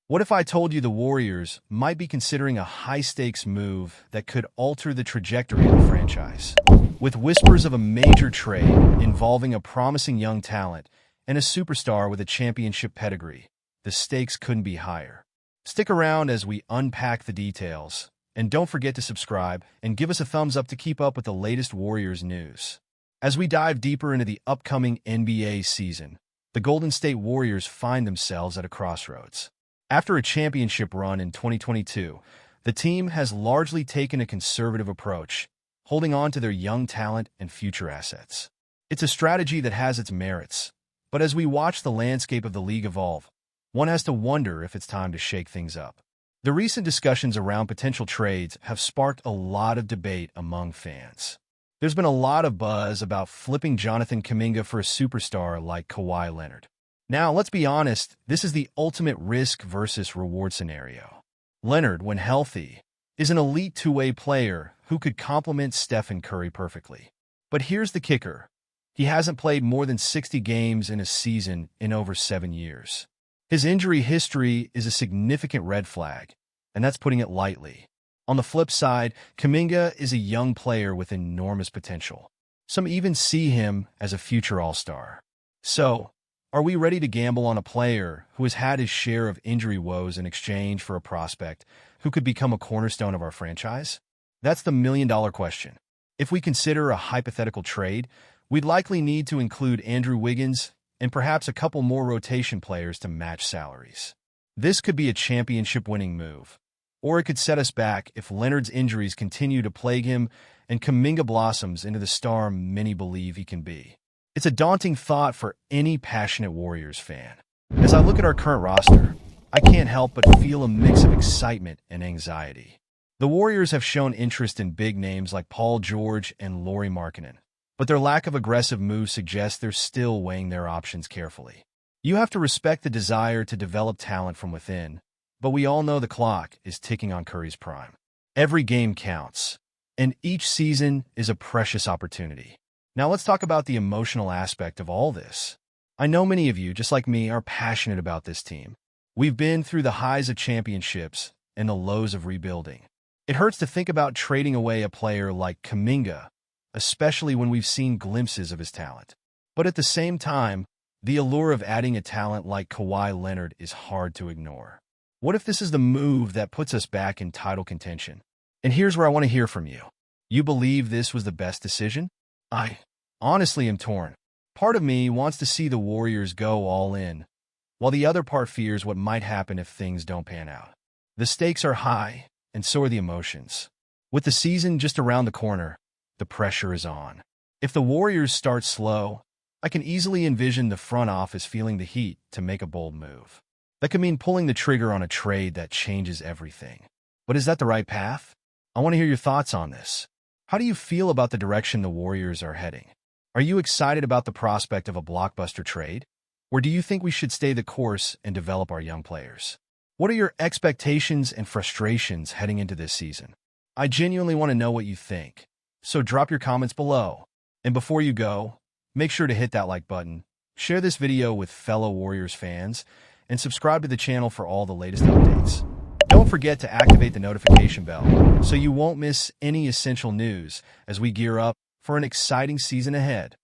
What if I told you the Warriors might be considering a high-stakes move that could alter the trajectory of the franchise? With whispers of a major trade involving a promising young talent and a superstar with a championship pedigree, the stakes couldn't be higher. Stick around as we unpack the details, and don't forget to subscribe and give us a thumbs up to keep up with the latest Warriors news. As we dive deeper into the upcoming NBA season, the Golden State Warriors find themselves at a crossroads. After a championship run in 2022, the team has largely taken a conservative approach, holding on to their young talent and future assets. It's a strategy that has its merits, but as we watch the landscape of the league evolve, one has to wonder if it's time to shake things up. The recent discussions around potential trades have sparked a lot of debate among fans. There's been a lot of buzz about flipping Jonathan Kuminga for a superstar like Kawhi Leonard. Now, let's be honest, this is the ultimate risk versus reward scenario. Leonard, when healthy, is an elite two-way player who could complement Stephen Curry perfectly. But here's the kicker. He hasn't played more than 60 games in a season in over 7 years. His injury history is a significant red flag, and that's putting it lightly. On the flip side, Kuminga is a young player with enormous potential. Some even see him as a future all-star. So, are we ready to gamble on a player who has had his share of injury woes in exchange for a prospect who could become a cornerstone of our franchise? That's the million-dollar question. If we consider a hypothetical trade, we'd likely need to include Andrew Wiggins and perhaps a couple more rotation players to match salaries. This could be a championship-winning move, or it could set us back if Leonard's injuries continue to plague him and Kuminga blossoms into the star many believe he can be. It's a daunting thought for any passionate Warriors fan. As I look at our current roster, I can't help but feel a mix of excitement and anxiety. The Warriors have shown interest in big names like Paul George and Lauri Markkanen, but their lack of aggressive moves suggests they're still weighing their options carefully. You have to respect the desire to develop talent from within, but we all know the clock is ticking on Curry's prime. Every game counts, and each season is a precious opportunity. Now let's talk about the emotional aspect of all this. I know many of you, just like me, are passionate about this team. We've been through the highs of championships and the lows of rebuilding. It hurts to think about trading away a player like Kuminga, especially when we've seen glimpses of his talent. But at the same time, the allure of adding a talent like Kawhi Leonard is hard to ignore. What if this is the move that puts us back in title contention? And here's where I want to hear from you. You believe this was the best decision? I honestly am torn. Part of me wants to see the Warriors go all in, while the other part fears what might happen if things don't pan out. The stakes are high, and so are the emotions. With the season just around the corner, the pressure is on. If the Warriors start slow, I can easily envision the front office feeling the heat to make a bold move. That could mean pulling the trigger on a trade that changes everything. But is that the right path? I want to hear your thoughts on this. How do you feel about the direction the Warriors are heading? Are you excited about the prospect of a blockbuster trade? Or do you think we should stay the course and develop our young players? What are your expectations and frustrations heading into this season? I genuinely want to know what you think. So drop your comments below. And before you go, make sure to hit that like button, share this video with fellow Warriors fans, and subscribe to the channel for all the latest updates. Don't forget to activate the notification bell so you won't miss any essential news as we gear up for an exciting season ahead.